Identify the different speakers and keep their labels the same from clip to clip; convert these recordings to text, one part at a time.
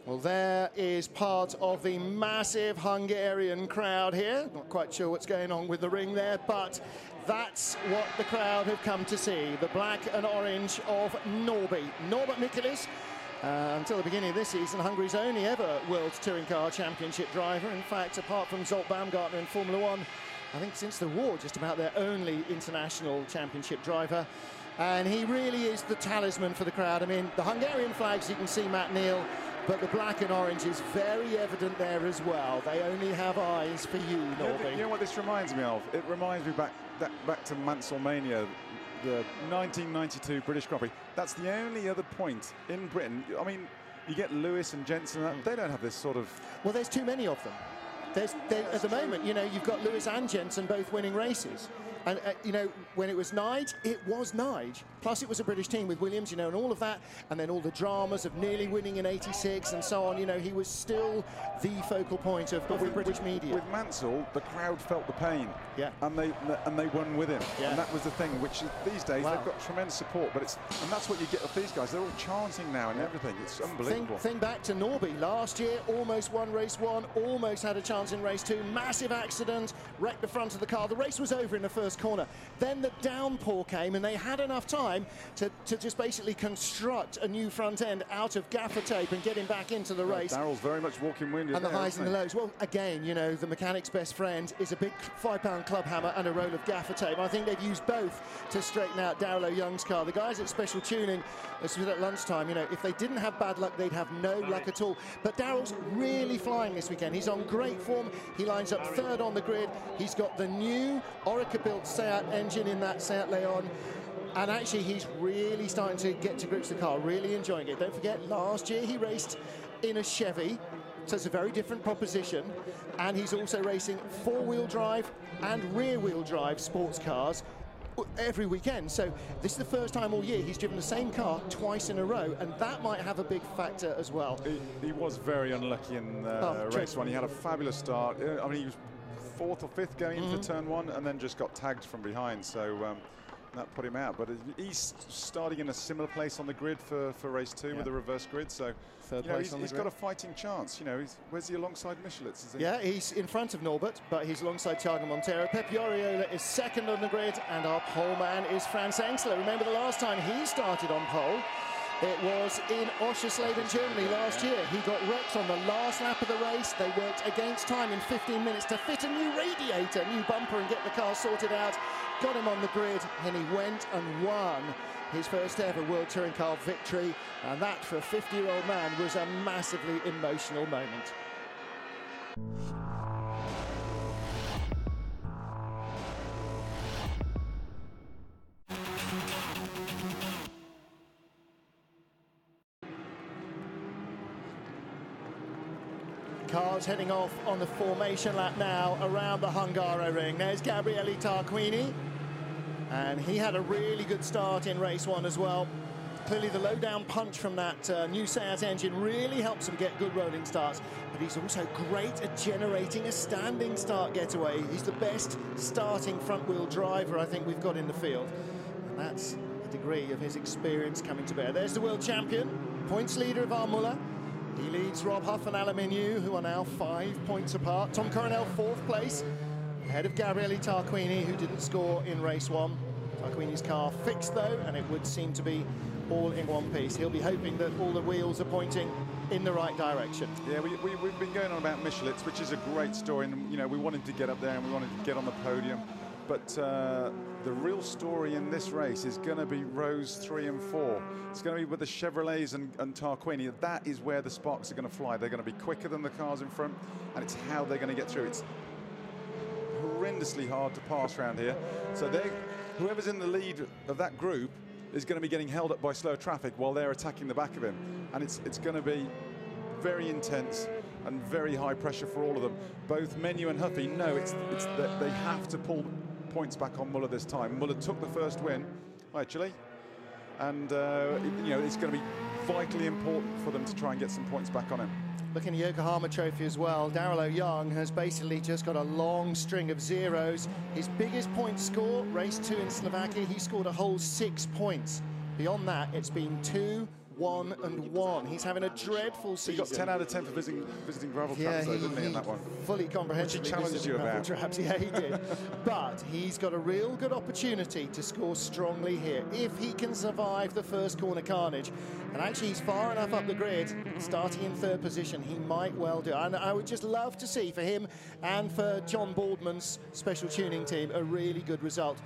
Speaker 1: Well, there is part of the massive Hungarian crowd here. Not quite sure what's going on with the ring there, but that's what the crowd have come to see. The black and orange of Norby. Norbert Michelis, until the beginning of this season, Hungary's only ever World Touring Car Championship driver. In fact, apart from Zolt Baumgartner in Formula One, I think since the war, just about their only international championship driver. And he really is the talisman for the crowd. I mean, the Hungarian flags, you can see Matt Neal, but the black and orange is very evident there as well. They only have eyes for you, Norby.
Speaker 2: You know what this reminds me of? It reminds me back to Mansellmania, the 1992 British Grand Prix. That's the only other point in Britain. I mean, you get Lewis and Jensen, they don't have this sort of...
Speaker 1: Well, there's too many of them. At the moment, you know, you've got Lewis and Jensen both winning races. And, you know, when it was Nige, it was Nige. Plus, it was a British team with Williams, you know, and all of that. And then all the dramas of nearly winning in '86 and so on. You know, he was still the focal point of British media.
Speaker 2: With Mansell, the crowd felt the pain.
Speaker 1: Yeah.
Speaker 2: And they won with him.
Speaker 1: Yeah.
Speaker 2: And that was the thing, which these days they've got tremendous support. But that's what you get with these guys. They're all chanting now and everything. It's unbelievable.
Speaker 1: Think back to Norby. Last year, almost won race 1, almost had a chance in race 2. Massive accident, wrecked the front of the car. The race was over in the first corner. Then the downpour came and they had enough time to just basically construct a new front end out of gaffer tape and get him back into the race.
Speaker 2: Darrell's very much walking winded.
Speaker 1: And the highs and the lows. Well, again, you know, the mechanic's best friend is a big 5-pound club hammer and a roll of gaffer tape. I think they've used both to straighten out Darrell O'Young's car. The guys at Special Tuning, this was at lunchtime, you know, if they didn't have bad luck, they'd have no luck at all. But Darrell's really flying this weekend. He's on great form. He lines up third on the grid. He's got the new Orica-built Seat engine in that Seat Leon, and actually he's really starting to get to grips with the car, really enjoying it. Don't forget, last year he raced in a Chevy, so it's a very different proposition, and he's also racing four-wheel drive and rear-wheel drive sports cars every weekend. So this is the first time all year he's driven the same car twice in a row, and that might have a big factor as well.
Speaker 2: He was very unlucky in race 1. He had a fabulous start. I mean, he was 4th or 5th going into turn 1 and then just got tagged from behind, so that put him out. But he's starting in a similar place on the grid for race 2 with the reverse grid, so he's got a fighting chance. You know, where's he alongside Michelitz? Is he?
Speaker 1: Yeah, he's in front of Norbert, but he's alongside Thiago Monteiro. Pepe Oriola is second on the grid, and our pole man is Franz Engstler. Remember the last time he started on pole? It was in Oschersleben, Germany last year. He got wrecked on the last lap of the race. They worked against time in 15 minutes to fit a new radiator, new bumper, and get the car sorted out. Got him on the grid, and he went and won his first ever World Touring Car victory. And that, for a 50-year-old man, was a massively emotional moment. Cars heading off on the formation lap now around the Hungaroring. There's Gabriele Tarquini, and he had a really good start in race 1 as well. Clearly the low-down punch from that new Seat engine really helps him get good rolling starts, but he's also great at generating a standing start getaway. He's the best starting front-wheel driver I think we've got in the field, and that's the degree of his experience coming to bear. There's the world champion, points leader of our Muller. He leads Rob Huff and Alain Menu, who are now 5 points apart. Tom Coronel, 4th place, ahead of Gabriele Tarquini, who didn't score in race 1. Tarquini's car fixed, though, and it would seem to be all in one piece. He'll be hoping that all the wheels are pointing in the right direction. Yeah,
Speaker 2: we've been going on about Michelitz, which is a great story, and you know, we wanted to get up there and we wanted to get on the podium. But the real story in this race is going to be rows 3 and 4. It's going to be with the Chevrolets and Tarquini. That is where the sparks are going to fly. They're going to be quicker than the cars in front, and it's how they're going to get through. It's horrendously hard to pass around here. So whoever's in the lead of that group is going to be getting held up by slow traffic while they're attacking the back of him. And it's going to be very intense and very high pressure for all of them. Both Menu and Huffy know it's that they have to pull points back on Muller this time. Muller took the first win, actually, and you know, it's going to be vitally important for them to try and get some points back on him.
Speaker 1: Looking at the Yokohama Trophy as well, Darrell O'Young has basically just got a long string of zeros. His biggest point score, race 2 in Slovakia, he scored a whole 6 points. Beyond that, it's been 2, 1-1. He's having a dreadful season.
Speaker 2: He got 10 out of 10 for visiting gravel traps, though, didn't he, in that one?
Speaker 1: Fully comprehensively.
Speaker 2: Which he challenged you about.
Speaker 1: Traps. Yeah, he did. But he's got a real good opportunity to score strongly here if he can survive the first corner carnage. And actually, he's far enough up the grid, starting in third position. He might well do. And I would just love to see for him and for John Boardman's special tuning team a really good result.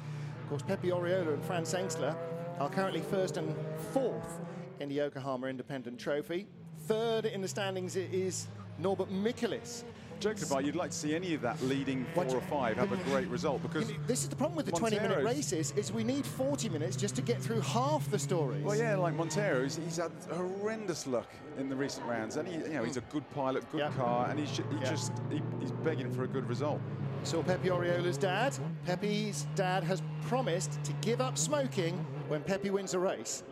Speaker 1: Of course, Pepe Oriola and Franz Engstler are currently first and fourth in the Yokohama Independent Trophy. Third in the standings is Norbert Mikulis.
Speaker 2: Joking about, you'd like to see any of that leading 4 or 5 have a great result, because
Speaker 1: this is the problem with the 20-minute races, is we need 40 minutes just to get through half the stories.
Speaker 2: Well, yeah, like Montero, he's had horrendous luck in the recent rounds, and he's a good pilot, good car, and he's begging for a good result.
Speaker 1: Saw Pepe Oriola's dad. Pepe's dad has promised to give up smoking when Pepe wins a race.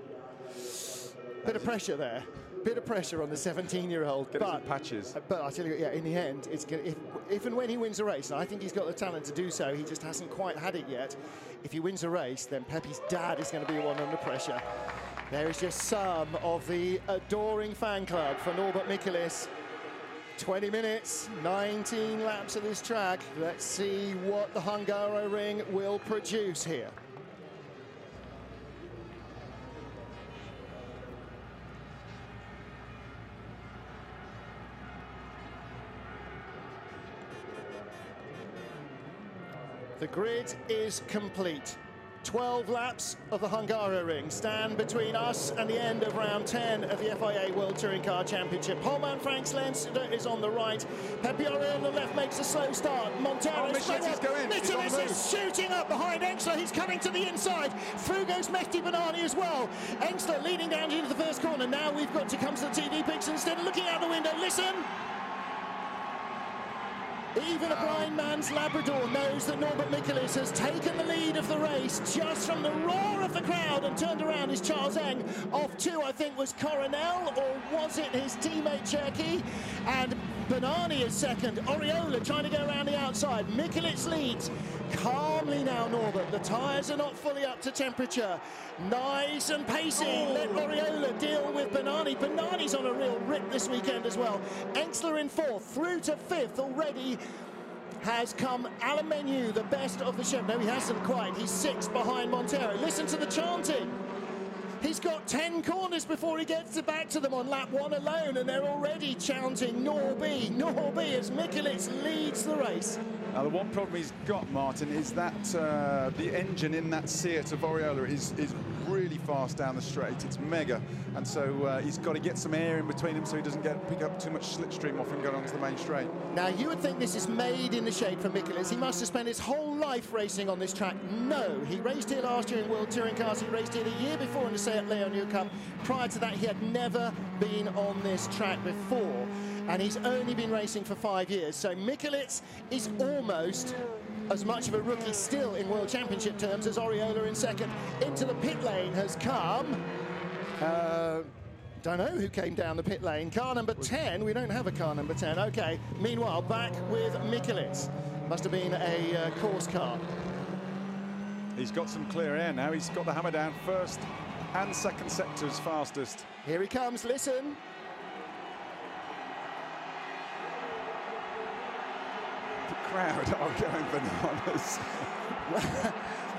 Speaker 1: Bit of pressure there. Bit of pressure on the 17-year-old.
Speaker 2: Get some patches.
Speaker 1: But I tell you, yeah, in the end, it's gonna, if and when he wins a race, and I think he's got the talent to do so, he just hasn't quite had it yet. If he wins a race, then Pepe's dad is going to be the one under pressure. There is just some of the adoring fan club for Norbert Mikulis. 20 minutes, 19 laps of this track. Let's see what the Hungaroring will produce here. The grid is complete. 12 laps of the Hungaroring stand between us and the end of round 10 of the FIA World Touring Car Championship. Holman Frank Slensder is on the right. Pepe Oriola on the left makes a slow start. Montero Mikulis is shooting up behind Engstler. He's coming to the inside. Through goes Mehdi Banani as well. Engstler leading down into the first corner. Now we've got to come to the TV picks instead of looking out the window. Listen. Even a blind man's Labrador knows that Norbert Mikulis has taken the lead of the race just from the roar of the crowd and turned around is Charles Eng. Off two, I think, was Coronel, or was it his teammate Cherky? And Banani is second. Oriola trying to go around the outside. Mikulis leads. Calmly now, Norbert. The tyres are not fully up to temperature. Nice and pacey. Let Oriola deal with Banani. Banani's on a real rip this weekend as well. Engstler in fourth, through to fifth already. Has come Alemenu, the best of the show. No, he hasn't quite. He's sixth behind Montero. Listen to the chanting. He's got 10 corners before he gets back to them on lap 1 alone, and they're already chanting Norby, Norby, as Mikulis leads the race.
Speaker 2: Now, the one problem he's got, Martin, is that the engine in that Seat of Oriola is really fast down the straight. It's mega, and so he's got to get some air in between him so he doesn't pick up too much slipstream off him going onto the main straight.
Speaker 1: Now, you would think this is made in the shade for Mikulis. He must have spent his whole life racing on this track. No, he raced here last year in World Touring Cars. He raced here the year before in the Seat Leon Cup. Prior to that, he had never been on this track before, and he's only been racing for 5 years. So Mikulis is almost as much of a rookie still in World Championship terms as Oriola in second. Into the pit lane has come, don't know who came down the pit lane. Car number 10, we don't have a car number 10. Okay, meanwhile, back with Mikulis. Must have been a course car.
Speaker 2: He's got some clear air now. He's got the hammer down first and second sectors fastest.
Speaker 1: Here he comes, listen.
Speaker 2: The crowd are going bananas.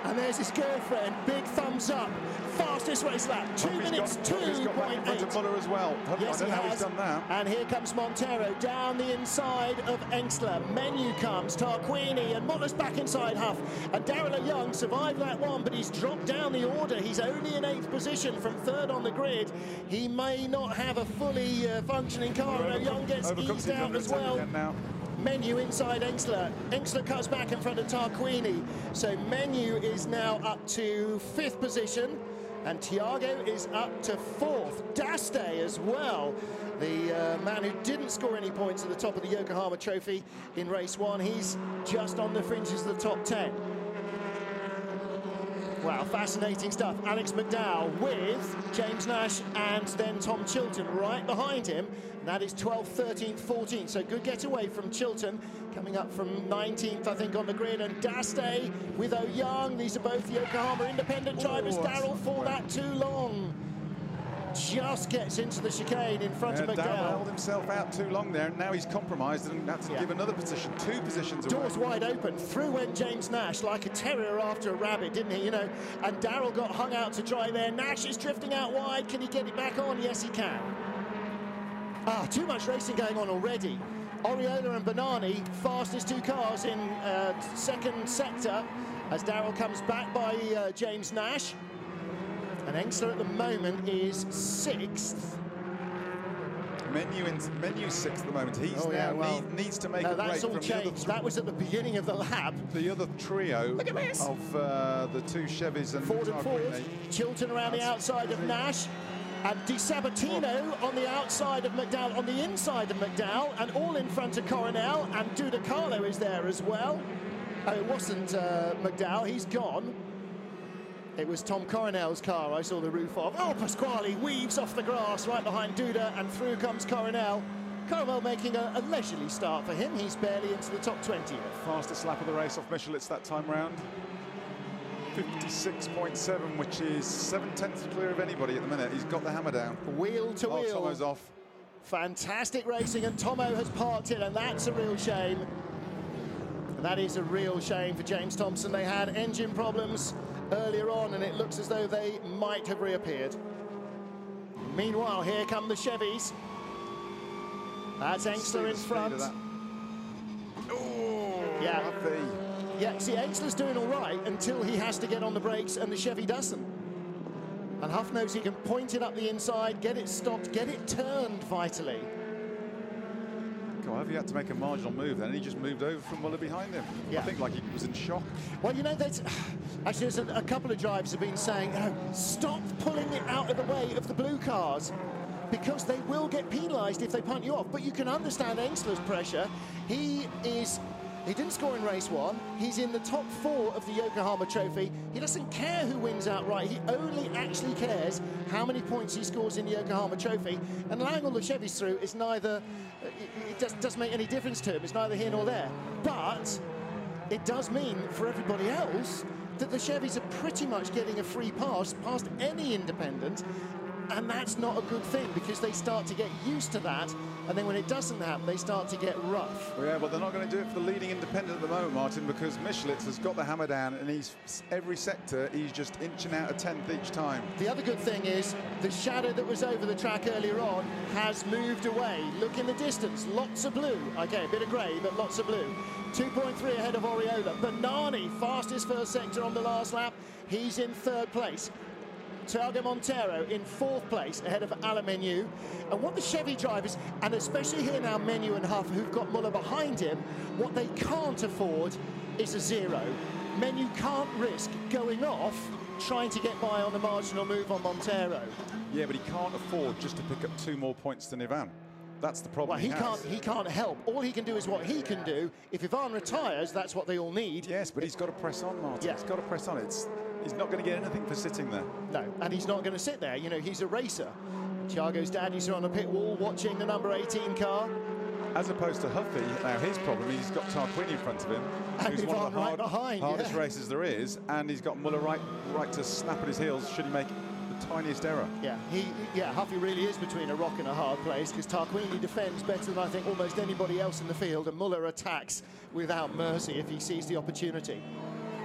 Speaker 1: And there's his girlfriend, big thumbs up. Fastest race lap, 2 minutes 2.8.
Speaker 2: He's got back in front of Muller as well.
Speaker 1: Yes,
Speaker 2: I don't know how he's done that.
Speaker 1: And here comes Montero down the inside of Engstler. Menu comes, Tarquini, and Muller's back inside Huff. And Daryl Young survived lap 1, but he's dropped down the order. He's only in 8th position from 3rd on the grid. He may not have a fully functioning car. Young gets eased out as well. Menu inside Engstler. Engstler cuts back in front of Tarquini. So Menu is now up to 5th position, and Thiago is up to 4th. Daste as well, the man who didn't score any points at the top of the Yokohama Trophy in race 1. He's just on the fringes of the top 10. Wow, fascinating stuff. Alex McDowell with James Nash and then Tom Chilton right behind him. That is 12th, 13th, 14th. So good getaway from Chilton, coming up from 19th, I think, on the grid. And Daste with Young. These are both Yokohama independent drivers. Daryl for that too long. just gets into the chicane in front of
Speaker 2: Darrell
Speaker 1: McDowell.
Speaker 2: held himself out too long there, and now he's compromised and had to give another position, 2 positions away.
Speaker 1: Doors wide open. Through went James Nash like a terrier after a rabbit, didn't he? You know, and Darrell got hung out to dry there. Nash is drifting out wide. Can he get it back on? Yes, he can. Too much racing going on already. Oriola and Banani, fastest 2 cars in second sector, as Darrell comes back by James Nash. And Engsler at the moment is 6th.
Speaker 2: Menu's 6th at the moment. He's needs to make a break
Speaker 1: that's all
Speaker 2: from
Speaker 1: changed. That was at the beginning of the lap.
Speaker 2: The other trio of the 2 Chevys and
Speaker 1: Ford and Ford. Chilton around the outside of Nash. And Di Sabatino on the outside of McDowell, on the inside of McDowell, and all in front of Coronel. And Duda Carlo is there as well. Oh, it wasn't McDowell, he's gone. It was Tom Coronel's car I saw the roof of. Oh, Pasquale weaves off the grass right behind Duda, and through comes Coronel. Coronel making a leisurely start for him. He's barely into the top 20.
Speaker 2: Fastest lap of the race off Michelitz that time round. 56.7, which is 7/10 clear of anybody at the minute. He's got the hammer down.
Speaker 1: Wheel to wheel.
Speaker 2: Tomo's off.
Speaker 1: Fantastic racing, and Tomo has parked it, and that's a real shame. That is a real shame for James Thompson. They had engine problems earlier on, and it looks as though they might have reappeared. Meanwhile, here come the Chevys. That's Engsler in front.
Speaker 2: Oh,
Speaker 1: yeah.
Speaker 2: Huffy.
Speaker 1: Yeah, see, Engsler's doing all right until he has to get on the brakes and the Chevy doesn't. And Huff knows he can point it up the inside, get it stopped, get it turned vitally.
Speaker 2: God, he had to make a marginal move then, and he just moved over from Muller behind him.
Speaker 1: Yeah.
Speaker 2: I think like he was in shock.
Speaker 1: Well, you know, actually there's a couple of drivers have been saying, stop pulling it out of the way of the blue cars, because they will get penalised if they punt you off. But you can understand Engsler's pressure. He didn't score in race 1. He's in the top 4 of the Yokohama Trophy. He doesn't care who wins outright. He only actually cares how many points he scores in the Yokohama Trophy. And allowing all the Chevys through is neither, it doesn't make any difference to him. It's neither here nor there. But it does mean for everybody else that the Chevys are pretty much getting a free pass past any independent. And that's not a good thing, because they start to get used to that, and then when it doesn't happen, they start to get rough.
Speaker 2: Well, yeah, but they're not going to do it for the leading independent at the moment, Martin, because Michelitz has got the hammer down, and every sector he's just inching out a 10th each time.
Speaker 1: The other good thing is the shadow that was over the track earlier on has moved away. Look in the distance, lots of blue. Okay, a bit of grey, but lots of blue. 2.3 ahead of Oriola. Banani, fastest first sector on the last lap. He's in 3rd place. Thiago Montero in 4th place ahead of Alamenu. And what the Chevy drivers, and especially here now Menu and Huff, who've got Muller behind him, what they can't afford is a 0. Menu can't risk going off trying to get by on a marginal move on Montero.
Speaker 2: Yeah, but he can't afford just to pick up 2 more points than Ivan. That's the problem.
Speaker 1: Well, he can't help. All he can do is what he can do. If Ivan retires, that's what they all need.
Speaker 2: Yes, but he's got to press on, Martin.
Speaker 1: Yeah.
Speaker 2: He's got to press on. He's not going to get anything for sitting there.
Speaker 1: No, and he's not going to sit there. You know, he's a racer. Thiago's daddies are on the pit wall watching the number 18 car.
Speaker 2: As opposed to Huffy, now his problem, he's got Tarquini in front of him,
Speaker 1: and
Speaker 2: who's one of the hardest
Speaker 1: yeah.
Speaker 2: races there is, and he's got Muller right to snap at his heels should he make the tiniest error.
Speaker 1: Yeah, Huffy really is between a rock and a hard place, because Tarquini defends better than I think almost anybody else in the field, and Muller attacks without mercy if he sees the opportunity.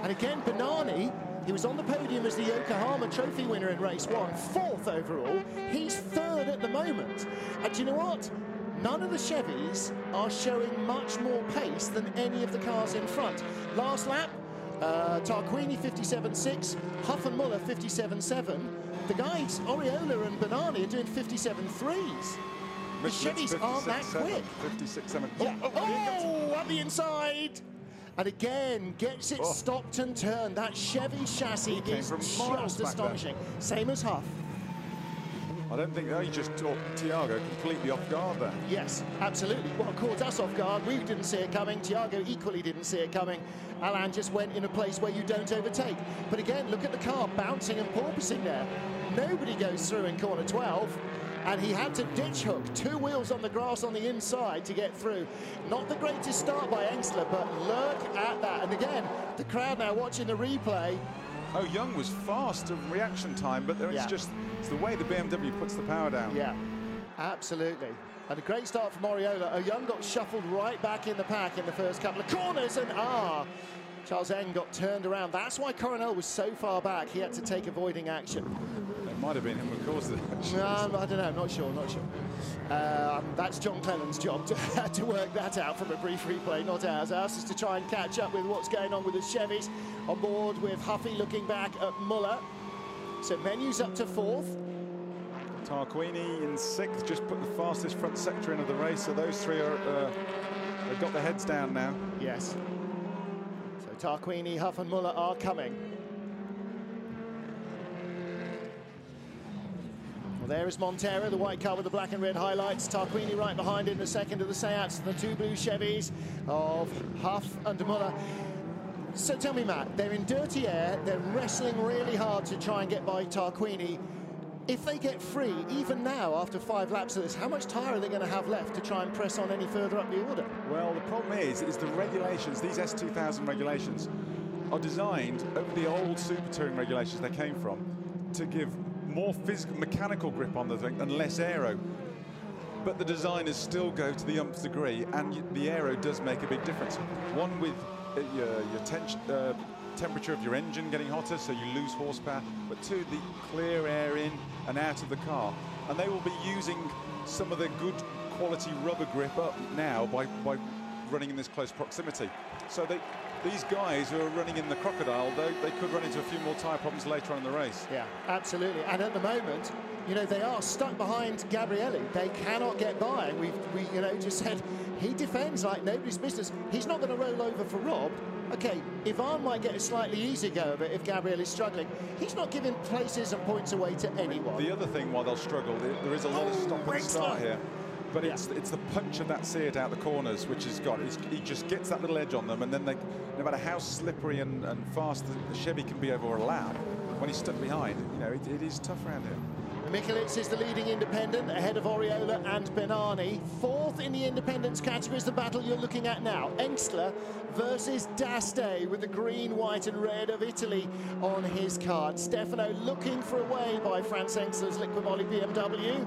Speaker 1: And again, Banani, he was on the podium as the Yokohama Trophy winner in race 1, 4th overall. He's 3rd at the moment. And do you know what? None of the Chevys are showing much more pace than any of the cars in front. Last lap, Tarquini 57.6, Huff and Muller 57.7. The guys, Oriola and Banani, are doing 57.3s. The Chevys aren't that quick.
Speaker 2: 56.7.
Speaker 1: Yeah. Up the inside. And again, gets it stopped and turned. That Chevy chassis is just astonishing. Same as Huff.
Speaker 2: I don't think he just took Thiago completely off guard there.
Speaker 1: Yes, absolutely. Well, caught us off guard. We didn't see it coming. Thiago equally didn't see it coming. Alain just went in a place where you don't overtake. But again, look at the car bouncing and porpoising there. Nobody goes through in corner 12. And he had to ditch hook 2 wheels on the grass on the inside to get through. Not the greatest start by Engsler, but look at that. And again, the crowd now watching the replay,
Speaker 2: Oh, Young was fast of reaction time, but it's just it's the way the BMW puts the power down.
Speaker 1: Yeah, absolutely. And a great start from Oriola. Young got shuffled right back in the pack in the first couple of corners, and Charles Eng got turned around. That's why Coronel was so far back. He had to take avoiding action.
Speaker 2: It might have been him who caused it.
Speaker 1: I don't know, not sure. That's John Clennan's job to work that out from a brief replay, not ours. Ours is to try and catch up with what's going on with the Chevys. On board with Huffy looking back at Muller. So Menu's up to 4th.
Speaker 2: Tarquini in 6th, just put the fastest front sector into the race. So those three they've got their heads down now.
Speaker 1: Yes. So Tarquini, Huff and Muller are coming. Well, there is Montero, the white car with the black and red highlights. Tarquini right behind in the second of the Seats, the 2 blue Chevys of Huff and Muller. So tell me, Matt, they're in dirty air, they're wrestling really hard to try and get by Tarquini. If they get free, even now, after 5 laps of this, how much tyre are they going to have left to try and press on any further up the order?
Speaker 2: Well, the problem is the regulations, these S2000 regulations, are designed over the old Super Touring regulations they came from to give more physical, mechanical grip on the thing and less aero. But the designers still go to the nth degree, and the aero does make a big difference. One with your temperature of your engine getting hotter, so you lose horsepower, but 2, the clear air in and out of the car. And they will be using some of their good quality rubber grip up now by running in this close proximity. So these guys who are running in the Crocodile, they could run into a few more tyre problems later on in the race.
Speaker 1: Yeah, absolutely. And at the moment, you know, they are stuck behind Gabrielli. They cannot get by. We just said he defends like nobody's business. He's not going to roll over for Rob. Okay, Ivan might get a slightly easier go of it if Gabriel is struggling. He's not giving places and points away to anyone.
Speaker 2: The other thing, while they'll struggle, there is a lot of stop and start here. But it's the punch of that Seat out the corners, which has got. He just gets that little edge on them, and then no matter how slippery and fast the Chevy can be over a lap, when he's stuck behind, it is tough around here.
Speaker 1: Mikulits is the leading independent, ahead of Oriola and Benani. 4th in the independents category is the battle you're looking at now. Engstler versus D'Aste with the green, white and red of Italy on his card. Stefano looking for a way by Franz Engstler's Liqui Moly BMW.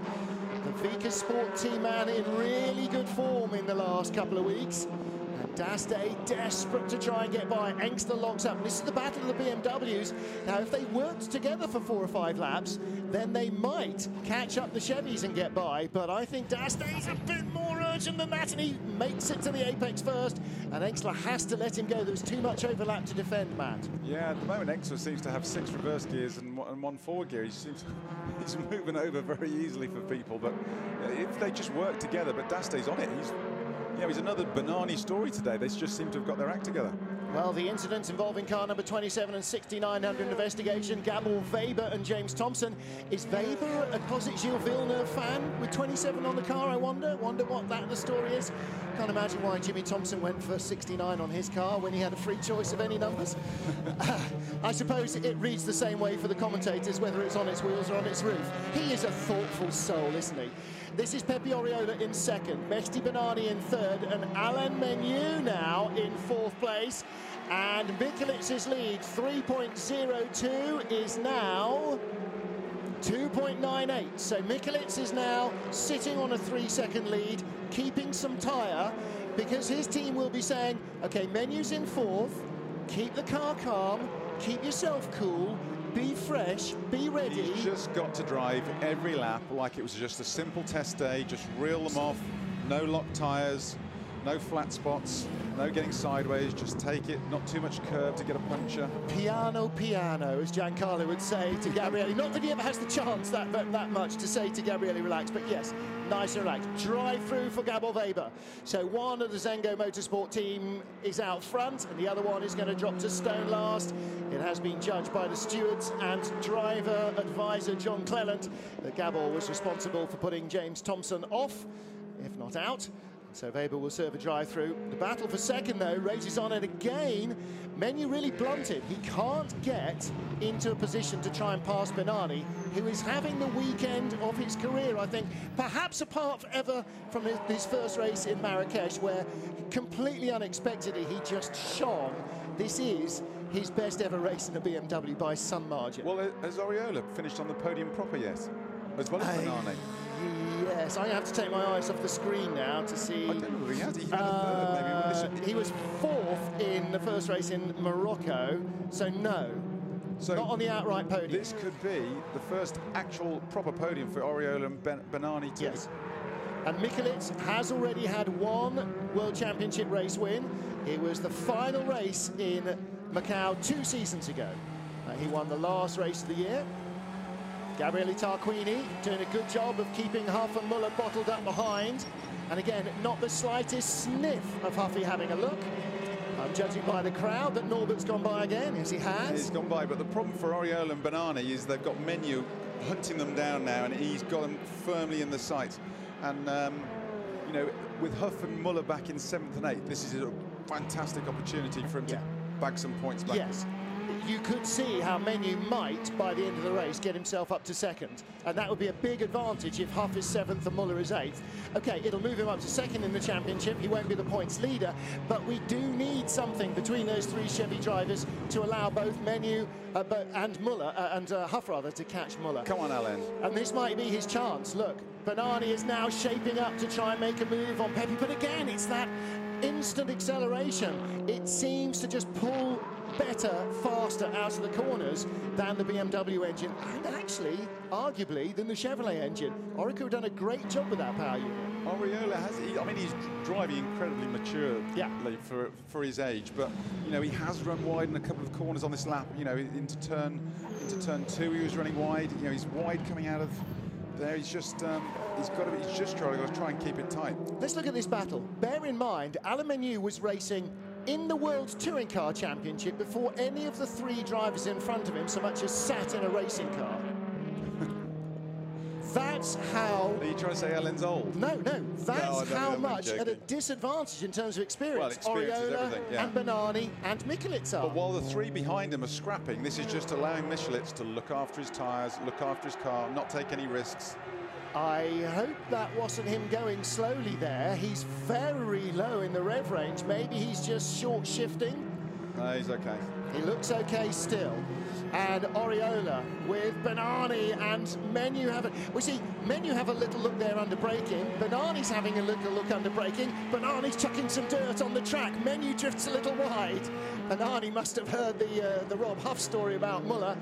Speaker 1: The Vika Sport team man in really good form in the last couple of weeks. And D'Aste desperate to try and get by. Engstler locks up. This is the battle of the BMWs. Now, if they worked together for 4 or 5 laps, then they might catch up the Chevys and get by. But I think D'Aste's a bit more urgent than that, and he makes it to the apex first. And Engstler has to let him go. There's too much overlap to defend, Matt.
Speaker 2: Yeah, at the moment, Engstler seems to have 6 reverse gears and 1 forward gear. He's moving over very easily for people. But if they just work together, but D'Aste's on it. He's another Benani story today. They just seem to have got their act together.
Speaker 1: Well, the incidents involving car number 27 and 69 under investigation. Gabor Weber and James Thompson. Is Weber a closet Gilles Villeneuve fan with 27 on the car? I wonder what the story is. Can't imagine why Jimmy Thompson went for 69 on his car when he had a free choice of any numbers. I suppose it reads the same way for the commentators, whether it's on its wheels or on its roof. He is a thoughtful soul, isn't he? This is Pepe Oriola in 2nd, Mehdi Benani in 3rd, and Alain Menu now in 4th place. And Mikulits' lead, 3.02, is now 2.98. So Mikulits is now sitting on a 3-second lead, keeping some tyre, because his team will be saying, okay, Menu's in 4th, keep the car calm, keep yourself cool, be fresh, be ready.
Speaker 2: He's just got to drive every lap like it was just a simple test day, just reel them off, no locked tyres, no flat spots, no getting sideways, just take it, not too much curve to get a puncture.
Speaker 1: Piano, as Giancarlo would say to Gabrielli. Not that he ever has the chance that much to say to Gabrielli, relax, but yes, nice and relaxed. Drive through for Gabor Weber. So one of the Zengo Motorsport team is out front, and the other one is going to drop to stone last. It has been judged by the stewards and driver advisor John Cleland that Gabor was responsible for putting James Thompson off, if not out. So Weber will serve a drive-through. The battle for 2nd, though, races on, and again, Menu really blunted. He can't get into a position to try and pass Benani, who is having the weekend of his career, I think, perhaps apart ever from his first race in Marrakesh, where completely unexpectedly he just shone. This is his best ever race in a BMW by some margin.
Speaker 2: Well, has Oriola finished on the podium proper yet? As well as Bernani?
Speaker 1: Yes, I have to take my eyes off the screen now to see.
Speaker 2: I don't know if he has. He ran a third, maybe.
Speaker 1: He was 4th in the first race in Morocco, so no. So not on the outright podium.
Speaker 2: This could be the first actual proper podium for Oriola and Bernani too.
Speaker 1: Yes. And Michelic has already had one World Championship race win. It was the final race in Macau 2 seasons ago. He won the last race of the year. Gabriele Tarquini doing a good job of keeping Huff and Muller bottled up behind. And again, not the slightest sniff of Huffy having a look. I'm judging by the crowd that Norbert's gone by again, as he has.
Speaker 2: He's gone by, but the problem for Oriola and Bernani is they've got Menu hunting them down now, and he's got them firmly in the sights. And, you know, with Huff and Muller back in 7th and 8th, this is a fantastic opportunity for him to bag some points back.
Speaker 1: Yes. You could see how Menu might, by the end of the race, get himself up to 2nd. And that would be a big advantage if Huff is 7th and Muller is 8th. OK, it'll move him up to 2nd in the championship. He won't be the points leader. But we do need something between those 3 Chevy drivers to allow both Menu and Muller, Huff rather, to catch Muller.
Speaker 2: Come on, Alain.
Speaker 1: And this might be his chance. Look, Bernani is now shaping up to try and make a move on Pepe. But again, it's that instant acceleration. It seems to just pull better, faster out of the corners than the BMW engine, and actually, arguably, than the Chevrolet engine. Orica have done a great job with that power unit.
Speaker 2: Oriola has, I mean, he's driving incredibly maturely for his age, but, you know, he has run wide in a couple of corners on this lap. You know, into turn 2, he was running wide. You know, he's wide coming out of there. He's just, he's just trying to try and keep it tight.
Speaker 1: Let's look at this battle. Bear in mind, Alain Menu was racing in the World Touring Car Championship before any of the 3 drivers in front of him so much as sat in a racing car. That's how...
Speaker 2: Are you trying to say Ellen's old?
Speaker 1: No, that's how much at a disadvantage in terms of experience, Oriola and Bernani and Michelic are.
Speaker 2: But while the 3 behind him are scrapping, this is just allowing Michelic to look after his tyres, look after his car, not take any risks.
Speaker 1: I hope that wasn't him going slowly there. He's very low in the rev range. Maybe he's just short shifting.
Speaker 2: No, he's okay.
Speaker 1: He looks okay still. And Oriola with Bernani and Menu have Menu have a little look there under braking. Bernani's having a little look under braking. Bernani's chucking some dirt on the track. Menu drifts a little wide. Bernani must have heard the Rob Huff story about Muller.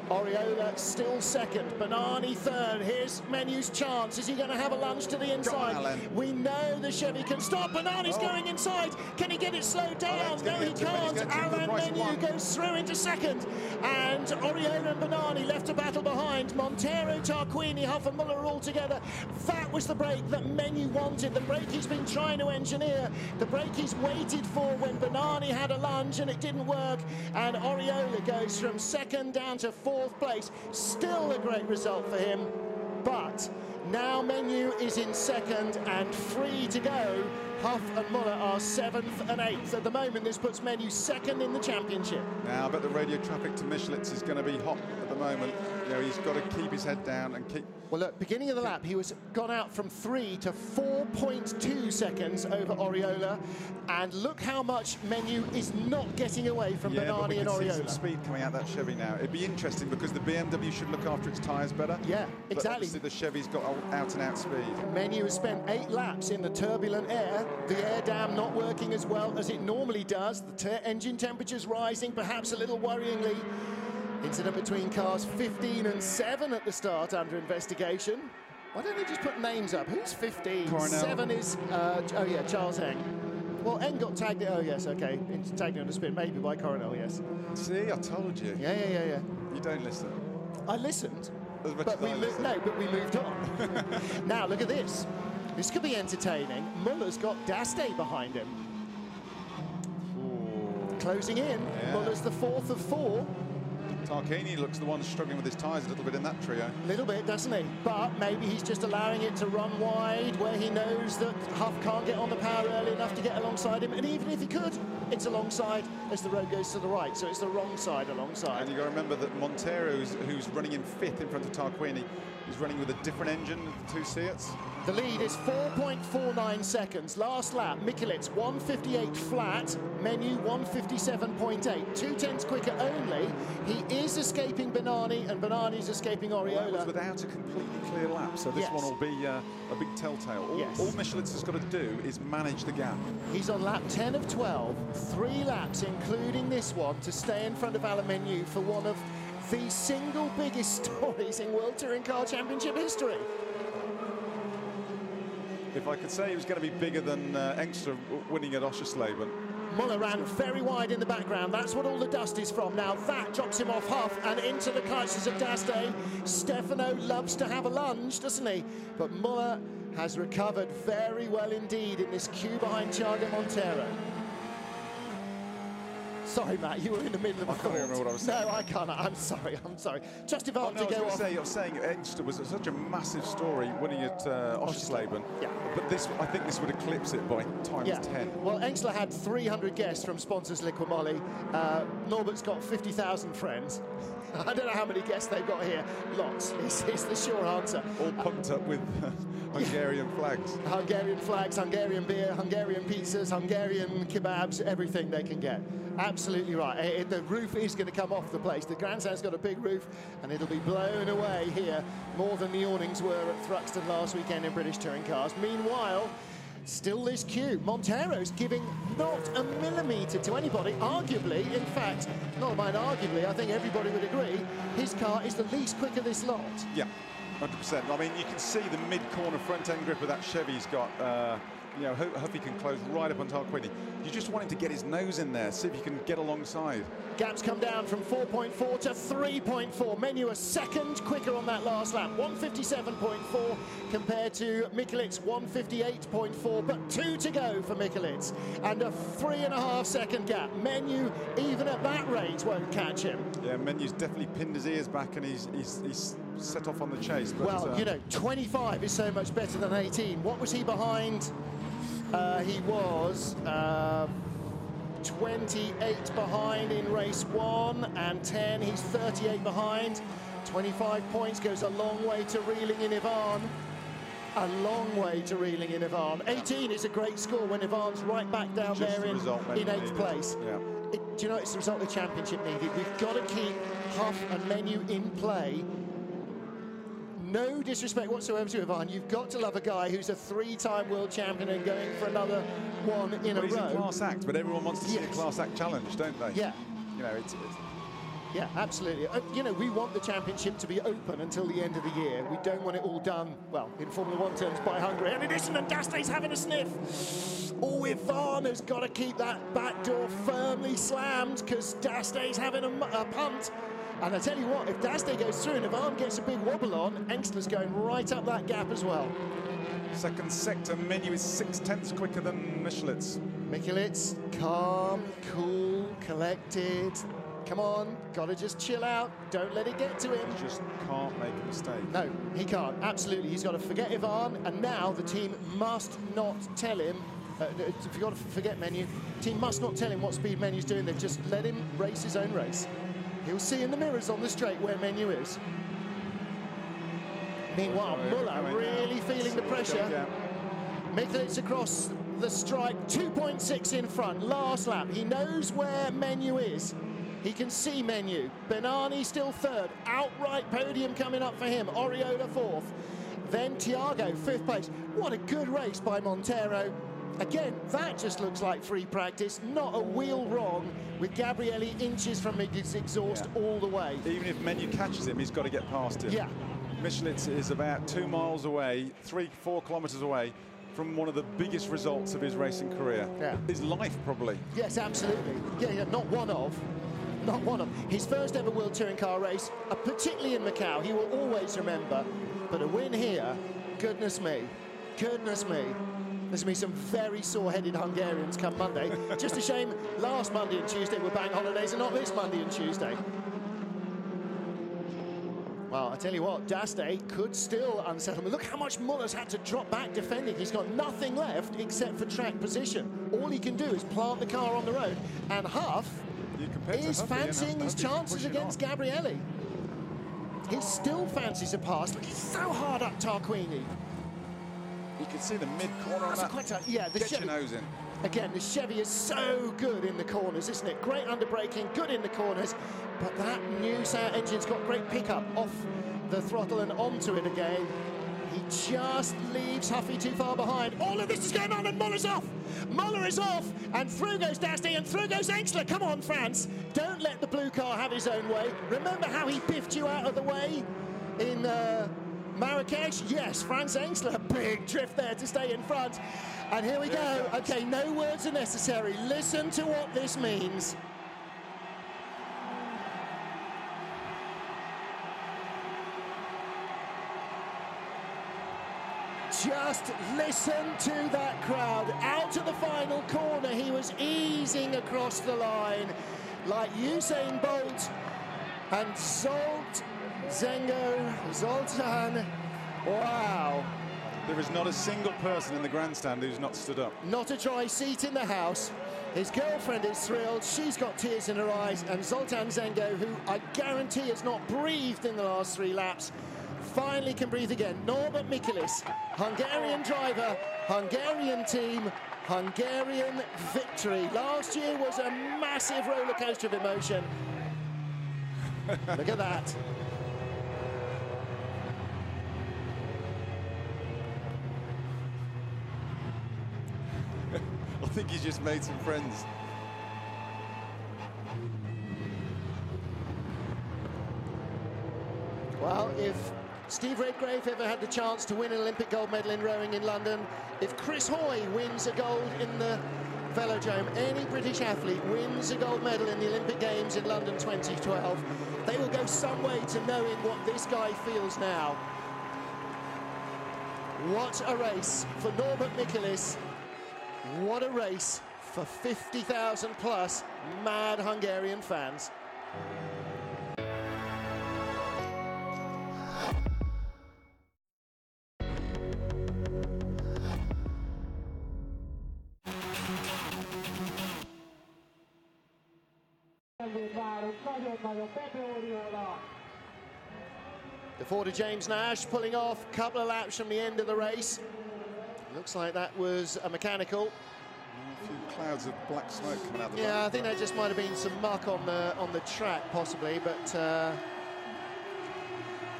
Speaker 1: Oriola still 2nd, Bernani 3rd. Here's Menu's chance. Is he going to have a lunge to the inside?
Speaker 2: On,
Speaker 1: we know the Chevy can stop. Bernani's going inside. Can he get it slowed down? No, he can't. Alain Menu goes through into 2nd. And Oriola and Bernani left a battle behind. Montero, Tarquini, Huff and Muller are all together. That was the break that Menu wanted. The break he's been trying to engineer. The break he's waited for when Bernani had a lunge and it didn't work. And Oriola goes from 2nd down to 4th place. Still a great result for him, but now Menu is in 2nd and free to go. Huff and Muller are 7th and 8th. At the moment, this puts Menu 2nd in the championship.
Speaker 2: Now, I bet the radio traffic to Michelic is going to be hot at the moment. You know, he's got to keep his head down and keep...
Speaker 1: Well, look, beginning of the lap, he was gone out from 3 to 4.2 seconds over Oriola. And look how much Menu is not getting away from Bernani and Oriola.
Speaker 2: See some speed coming out that Chevy now. It'd be interesting because the BMW should look after its tyres better.
Speaker 1: Yeah, exactly.
Speaker 2: But obviously the Chevy's got out-and-out speed.
Speaker 1: Menu has spent 8 laps in the turbulent air. The air dam not working as well as it normally does. The engine temperature's rising, perhaps a little worryingly. Incident between cars 15 and 7 at the start under investigation. Why don't they just put names up? Who's 15?
Speaker 2: Coronel.
Speaker 1: 7 is, Charles Eng. Well, Eng got tagged, okay. Tagged on the spin, maybe by Coronel, yes.
Speaker 2: See, I told you.
Speaker 1: Yeah.
Speaker 2: You don't listen.
Speaker 1: I listened,
Speaker 2: but we
Speaker 1: moved on. Now, look at this. This could be entertaining. Muller's got Daste behind him.
Speaker 2: Ooh.
Speaker 1: Closing in. Yeah. Muller's the 4th of 4.
Speaker 2: Tarquini looks the one struggling with his tyres a little bit in that trio.
Speaker 1: A little bit, doesn't he? But maybe he's just allowing it to run wide where he knows that Huff can't get on the power early enough to get alongside him. And even if he could, it's alongside as the road goes to the right. So it's the wrong side alongside.
Speaker 2: And you've got to remember that Montero, who's running in 5th in front of Tarquini, is running with a different engine of the 2 Seats.
Speaker 1: The lead is 4.49 seconds. Last lap, Mikulits 1:58 flat, Menu 1:57.8. 2/10 quicker only. He is escaping Bernani, and Bernani's escaping Oriola.
Speaker 2: Well, that was without a completely clear lap, so this one will be a big telltale. All Mikulits has got to do is manage the gap.
Speaker 1: He's on lap 10 of 12, 3 laps, including this one, to stay in front of Alain Menu for one of the single biggest stories in World Touring Car Championship history.
Speaker 2: If I could say he was going to be bigger than Engster winning at Oschersleben.
Speaker 1: Muller ran very wide in the background. That's what all the dust is from. Now that drops him off Huff and into the clutches of D'Aste. Stefano loves to have a lunge, doesn't he? But Muller has recovered very well indeed in this queue behind Thiago Monteiro. Sorry, Matt, you were in the middle of a thought.
Speaker 2: I can't remember what I was saying.
Speaker 1: No, I can't. I'm sorry. Just if I
Speaker 2: I was saying Engster was such a massive story winning at Oschersleben.
Speaker 1: Yeah.
Speaker 2: But I think this would eclipse it by times 10.
Speaker 1: Well, Engster had 300 guests from sponsors Liquimolli. Norbert's got 50,000 friends. I don't know how many guests they've got here. Lots is the sure answer.
Speaker 2: All pumped up with Hungarian flags.
Speaker 1: Hungarian flags, Hungarian beer, Hungarian pizzas, Hungarian kebabs, everything they can get. Absolutely right. The roof is going to come off the place. The grandstand's got a big roof, and it'll be blown away here more than the awnings were at Thruxton last weekend in British Touring Cars. Meanwhile, still this queue. Monteiro's giving not a millimetre to anybody. Arguably, in fact, not mind arguably, I think everybody would agree, his car is the least quick of this lot.
Speaker 2: Yeah, 100%. I mean, you can see the mid-corner front-end grip of that Chevy's got, you know, Huffy can close right up on Tarquini. You just want him to get his nose in there, see if you can get alongside.
Speaker 1: Gaps come down from 4.4 to 3.4. Menu a second quicker on that last lap. 1:57.4 compared to Mikulits 1:58.4, but 2 to go for Mikulits. And a 3.5 second gap. Menu, even at that rate, won't catch him.
Speaker 2: Yeah, Menu's definitely pinned his ears back and he's set off on the chase. But,
Speaker 1: well, you know, 25 is so much better than 18. What was he behind? He was 28 behind in race 1 and 10. He's 38 behind. 25 points goes a long way to reeling in Ivan. A long way to reeling in Ivan. 18 is a great score when Ivan's right back down there in 8th place.
Speaker 2: Yeah.
Speaker 1: Do you know, it's the result of the championship needed. We've got to keep Huff and Menu in play. No disrespect whatsoever to Ivan. You've got to love a guy who's a 3-time world champion and going for another one in a row.
Speaker 2: He's a class act, but everyone wants to see a class act challenge, don't they?
Speaker 1: Yeah.
Speaker 2: You know, it's
Speaker 1: yeah, absolutely. You know, we want the championship to be open until the end of the year. We don't want it all done, well, in Formula 1 terms, by Hungary. And it isn't, and D'Aste's having a sniff. Oh, Ivan has got to keep that back door firmly slammed because D'Aste's having a punt. And I tell you what, if D'Aste goes through and Ivan gets a big wobble on, Engster's going right up that gap as well.
Speaker 2: Second sector, Menu is 6/10 quicker than Mikulits.
Speaker 1: Mikulits, calm, cool, collected. Come on, gotta just chill out. Don't let it get to him.
Speaker 2: He just can't make a mistake.
Speaker 1: No, he can't. Absolutely, he's got to forget Ivan, and now the team must not tell him. If you've got to forget Menu, the team must not tell him what speed Menu's doing. They've just let him race his own race. He'll see in the mirrors on the straight where Menu is. Meanwhile, Muller really feeling the pressure. Mikulits across the stripe, 2.6 in front. Last lap, he knows where Menu is. He can see Menu. Bernani still third. Outright podium coming up for him. Oriola fourth. Then Thiago, 5th place. What a good race by Monteiro. Again, that just looks like free practice. Not a wheel wrong, with Gabrielli inches from his exhaust all the way.
Speaker 2: Even if Menu catches him, he's got to get past him.
Speaker 1: Yeah.
Speaker 2: Mikulits is about 2 miles away, 3-4 kilometres away from one of the biggest results of his racing career.
Speaker 1: Yeah.
Speaker 2: His life, probably.
Speaker 1: Yes, absolutely. Yeah, not one of. Not one of. His first ever World Touring Car race, particularly in Macau, he will always remember. But a win here, goodness me. Goodness me. There's going to be some very sore-headed Hungarians come Monday. Just a shame last Monday and Tuesday were bank holidays and not this Monday and Tuesday. Well, I tell you what, D'Aste could still unsettle him. Look how much Muller's had to drop back defending. He's got nothing left except for track position. All he can do is plant the car on the road. And Huff is fancying his chances against Gabrielli. He still fancies a pass. Look, he's so hard up Tarquini.
Speaker 2: You can see the mid-corner on that.
Speaker 1: Quite tight. Yeah, the
Speaker 2: Get
Speaker 1: Chevy.
Speaker 2: your nose in.
Speaker 1: Again, the Chevy is so good in the corners, isn't it? Great under braking, good in the corners, but that new Seat engine's got great pickup off the throttle and onto it again. He just leaves Huffy too far behind. All of this is going on, and Muller's off. Muller is off, and through goes Dasty, and through goes Engstler. Come on, France. Don't let the blue car have his own way. Remember how he biffed you out of the way in Marrakesh? Yes, Franz Engstler, big drift there to stay in front. And here we go. Okay, no words are necessary. Listen to what this means. Just listen to that crowd. Out to the final corner, he was easing across the line like Usain Bolt and Zoltan. Wow.
Speaker 2: There is not a single person in the grandstand who's not stood up.
Speaker 1: Not a dry seat in the house. His girlfriend is thrilled. She's got tears in her eyes. And Zoltan Zengo, who I guarantee has not breathed in the last 3 laps, finally can breathe again. Norbert Michelis, Hungarian driver, Hungarian team, Hungarian victory. Last year was a massive roller coaster of emotion. Look at that.
Speaker 2: I think he's just made some friends.
Speaker 1: Well, if Steve Redgrave ever had the chance to win an Olympic gold medal in rowing in London, if Chris Hoy wins a gold in the Velodrome, any British athlete wins a gold medal in the Olympic Games in London 2012, they will go some way to knowing what this guy feels now. What a race for Norbert Michelis. What a race for 50,000 plus mad Hungarian fans. The Ford of James Nash pulling off a couple of laps from the end of the race. Looks like that was a mechanical.
Speaker 2: A few clouds of black smoke coming out the
Speaker 1: Yeah,
Speaker 2: back.
Speaker 1: I think there just might have been some muck on the track possibly, but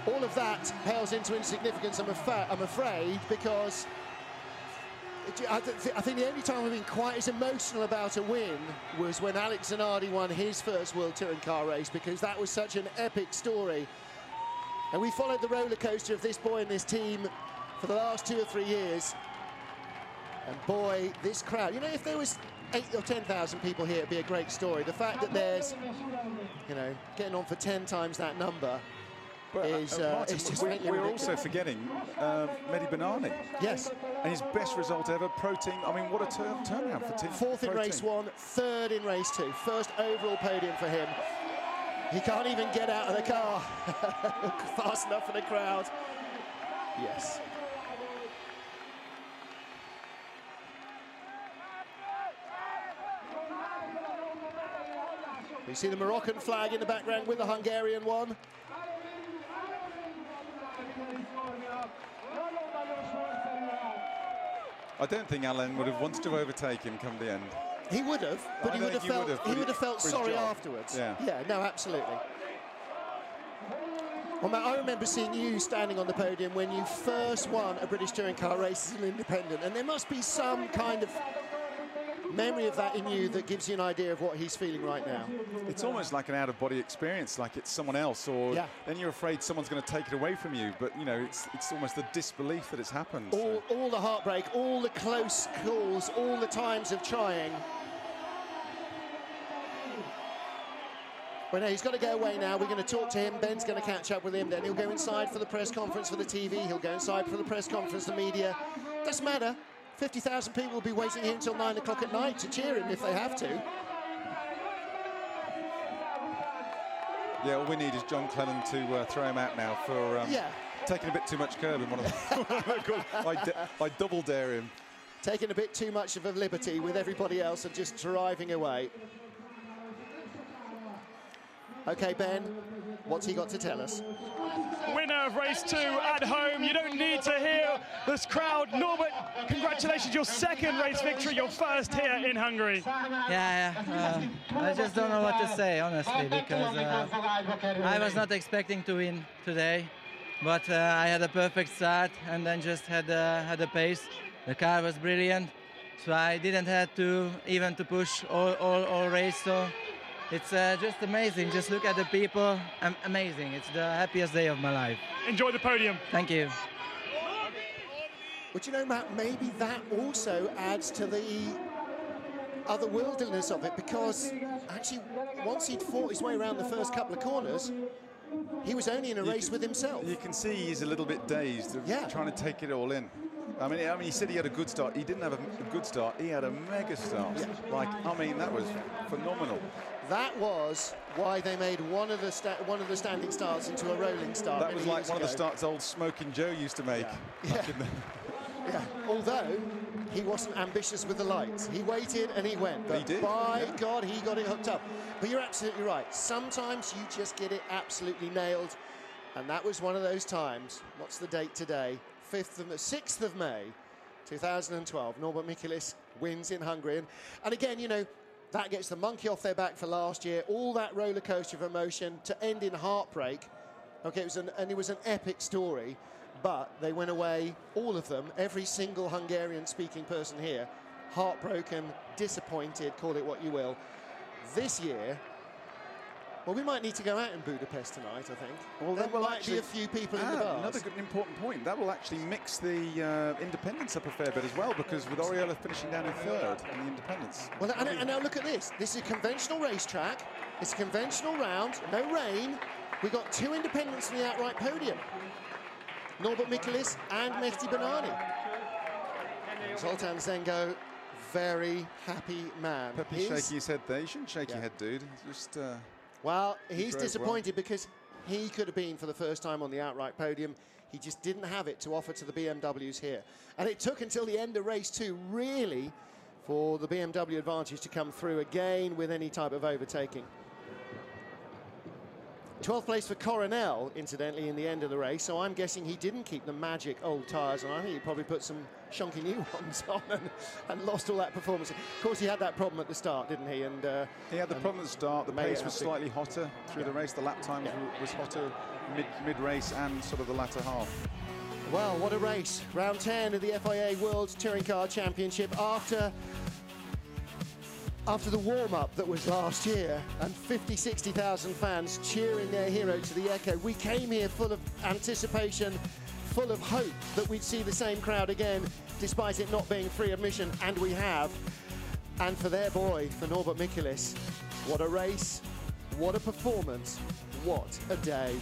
Speaker 1: all of that pales into insignificance, I'm afraid, because I think the only time we've been quite as emotional about a win was when Alex Zanardi won his first World Touring Car race, because that was such an epic story. And we followed the roller coaster of this boy and this team for the last 2 or 3 years. And boy, this crowd, you know, if there was 8,000 or 10,000 people here, it'd be a great story. The fact that there's, you know, getting on for 10 times that number is
Speaker 2: Martin,
Speaker 1: it's just
Speaker 2: we're also forgetting Mehdi Banani.
Speaker 1: Yes.
Speaker 2: And his best result ever, pro team. I mean, what a turnaround for team.
Speaker 1: 4th in race 1, 3rd in race 2. First overall podium for him. He can't even get out of the car fast enough for the crowd. Yes. You see the Moroccan flag in the background with the Hungarian one.
Speaker 2: I don't think Alain would have wanted to overtake him come the end.
Speaker 1: He would have, but he would have felt sorry afterwards.
Speaker 2: Yeah,
Speaker 1: no, absolutely. Well, Matt, I remember seeing you standing on the podium when you first won a British touring car race as an independent, and there must be some kind of memory of that in you that gives you an idea of what he's feeling right now.
Speaker 2: It's almost like an out-of-body experience, like it's someone else, or then you're afraid someone's going to take it away from you. But you know, it's almost the disbelief that it's happened.
Speaker 1: All the heartbreak, all the close calls, all the times of trying. Well, no, he's got to go away now. We're going to talk to him. Ben's going to catch up with him. Then he'll go inside for the press conference for the TV. He'll go inside for the press conference for the media. Doesn't matter. 50,000 people will be waiting here until 9 o'clock at night to cheer him if they have to.
Speaker 2: Yeah, all we need is John Clennon to throw him out now for taking a bit too much curb in one of the I double dare him.
Speaker 1: Taking a bit too much of a liberty with everybody else and just driving away. Okay, Ben, what's he got to tell us?
Speaker 3: Winner of race 2 at home. You don't need to hear this crowd. Norbert, congratulations, your second race victory, your first here in Hungary.
Speaker 4: I just don't know what to say, honestly, because I was not expecting to win today, but I had a perfect start and then just had a pace. The car was brilliant, so I didn't have to even to push all race. So it's just amazing. Just look at the people. Amazing. It's the happiest day of my life.
Speaker 3: Enjoy the podium.
Speaker 4: Thank you.
Speaker 1: But you know, Matt, maybe that also adds to the otherworldliness of it, because actually once he'd fought his way around the first couple of corners, he was only in a race with himself.
Speaker 2: You can see he's a little bit dazed,
Speaker 1: yeah,
Speaker 2: trying to take it all in. I mean, he said he had a good start. He didn't have a good start. He had a mega start. Yeah. Like, I mean, that was phenomenal.
Speaker 1: That was why they made one of the standing starts into a rolling start.
Speaker 2: That was like one of the starts old Smoking Joe used to make.
Speaker 1: Yeah. Yeah. Although he wasn't ambitious with the lights. He waited and he went. But
Speaker 2: he did.
Speaker 1: By God, he got it hooked up. But you're absolutely right. Sometimes you just get it absolutely nailed. And that was one of those times. What's the date today? 6th of May, 2012. Norbert Michelis wins in Hungary. And again, you know, that gets the monkey off their back for last year. All that roller coaster of emotion to end in heartbreak. Okay, it was an epic story. But they went away, all of them, every single Hungarian-speaking person here, heartbroken, disappointed, call it what you will. This year, well, we might need to go out in Budapest tonight, I think. Well, there might be a few people in the bars.
Speaker 2: Another good important point. That will actually mix the independents up a fair bit as well, because with Oriola finishing down in 3rd in the independents.
Speaker 1: Well, and now look at this. This is a conventional racetrack. It's a conventional round, no rain. We've got 2 independents in the outright podium. Norbert Michelis and Mehdi Banani. Zoltan Zengo, very happy man.
Speaker 2: Pepe's shaking his head there. You shouldn't shake your head, dude. Just.
Speaker 1: Well, he's disappointed because he could have been for the first time on the outright podium. He just didn't have it to offer to the BMWs here. And it took until the end of race 2, really, for the BMW advantage to come through again with any type of overtaking. 12th place for Coronel, incidentally, in the end of the race, so I'm guessing he didn't keep the magic old tyres on. I think he probably put some shonky new ones on and lost all that performance. Of course, he had that problem at the start, didn't he? And
Speaker 2: he had the problem at the start. The pace was slightly hotter through the race. The lap time was hotter mid-race and sort of the latter half.
Speaker 1: Well, what a race. Round 10 of the FIA World Touring Car Championship after the warm-up that was last year and 50, 60,000 fans cheering their hero to the echo. We came here full of anticipation, full of hope that we'd see the same crowd again, despite it not being free admission, and we have. And for their boy, for Norbert Michelis, what a race, what a performance, what a day.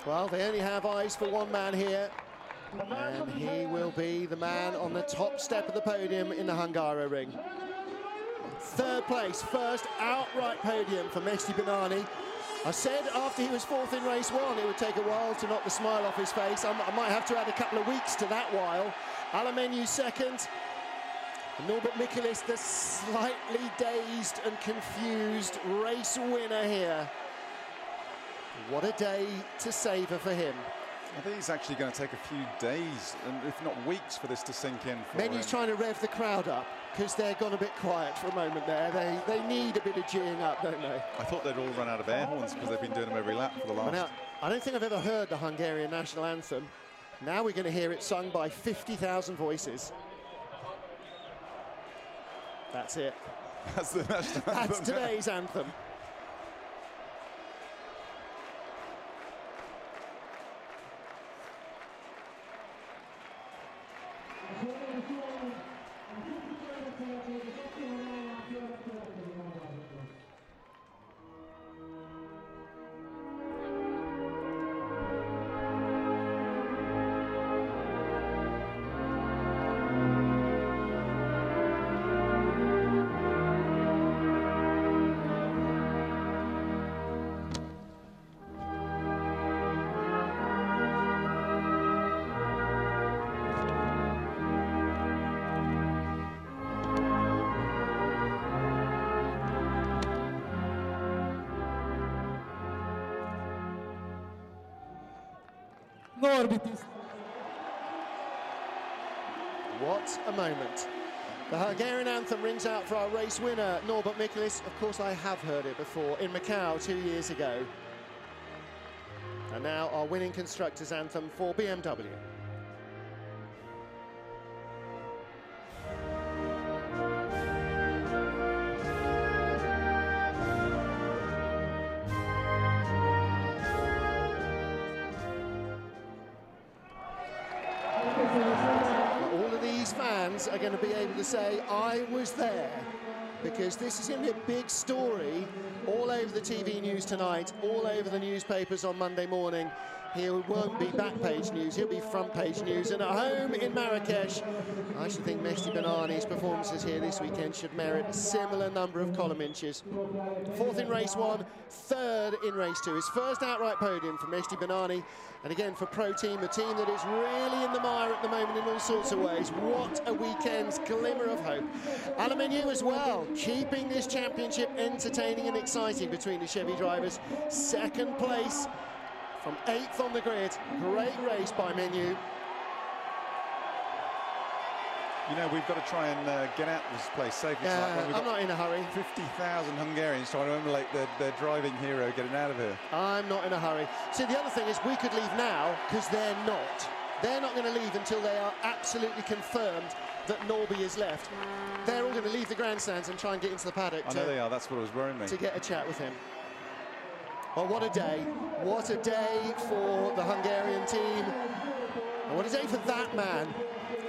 Speaker 1: Well, they only have eyes for one man here, and he will be the man on the top step of the podium in the Hungaroring. 3rd place, first outright podium for Mehdi Banani. I said after he was 4th in race 1, it would take a while to knock the smile off his face. I might have to add a couple of weeks to that while. Alamenu 2nd. Norbert Michelis, the slightly dazed and confused race winner here. What a day to savour for him.
Speaker 2: I think he's actually going to take a few days, and if not weeks, for this to sink in.
Speaker 1: Menu's trying to rev the crowd up because they're gone a bit quiet for a moment there. They need a bit of geeing up, don't they?
Speaker 2: I thought they'd all run out of air horns because they've been doing them every lap for the last.
Speaker 1: Now, I don't think I've ever heard the Hungarian national anthem. Now we're going to hear it sung by 50,000 voices. That's it.
Speaker 2: That's the national anthem.
Speaker 1: That's today's anthem.
Speaker 5: Norbit.
Speaker 1: What a moment. The Hungarian anthem rings out for our race winner, Norbert Mikulis. Of course, I have heard it before in Macau 2 years ago. And now our winning constructors anthem for BMW. All of these fans are going to be able to say, I was there, because this is going to be a big story all over the TV news tonight, all over the newspapers on Monday morning. He won't be back page news, he'll be front page news. And at home in Marrakesh, I should think Mehdi Banani's performances here this weekend should merit a similar number of column inches. Fourth in race one, third in race two. His first outright podium for Mehdi Banani. And again for Pro Team, a team that is really in the mire at the moment in all sorts of ways. What a weekend's glimmer of hope. Aluminium as well, keeping this championship entertaining and exciting between the Chevy drivers. Second place from 8th on the grid. Great race by Menu.
Speaker 2: You know, we've got to try and get out of this place safely.
Speaker 1: Yeah, I'm not in a hurry.
Speaker 2: 50,000 Hungarians trying to emulate their driving hero getting out of here.
Speaker 1: I'm not in a hurry. See, the other thing is we could leave now because they're not. They're not going to leave until they are absolutely confirmed that Norby is left. They're all going to leave the grandstands and try and get into the paddock.
Speaker 2: I know they are. That's what was worrying me.
Speaker 1: To get a chat with him. Well, what a day. What a day for the Hungarian team. And what a day for that man.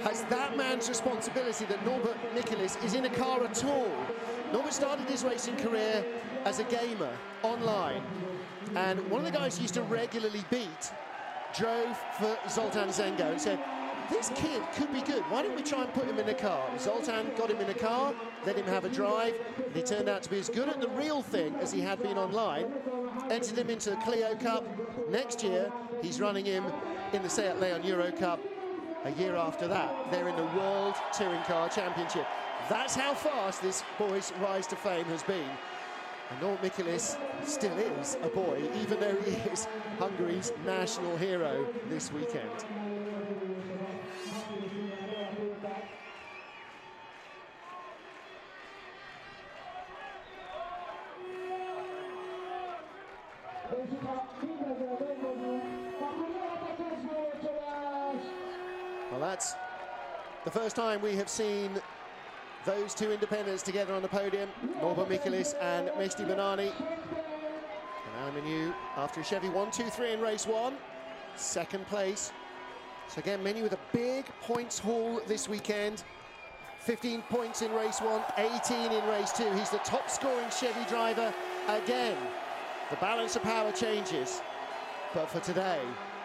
Speaker 1: It's that man's responsibility that Norbert Mikulis is in a car at all. Norbert started his racing career as a gamer online. And one of the guys he used to regularly beat drove for Zoltan Zengo and said, this kid could be good. Why don't we try and put him in a car? Zoltan got him in a car, let him have a drive, and he turned out to be as good at the real thing as he had been online. Entered him into the Clio Cup. Next year, he's running him in the Seat Leon Euro Cup. A year after that, they're in the World Touring Car Championship. That's how fast this boy's rise to fame has been. And Norbert Mikulis still is a boy, even though he is Hungary's national hero this weekend. Well, that's the first time we have seen those two independents together on the podium, Norbert Mikulis and Mehdi Banani. And Aluminium, after a Chevy 1-2-3 in race one, second place. So again, Menu with a big points haul this weekend. 15 points in race one, 18 in race two. He's the top scoring Chevy driver again. The balance of power changes, but for today,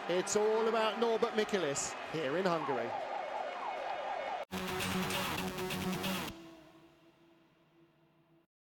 Speaker 1: it's all about Norbert Mikulis here in Hungary.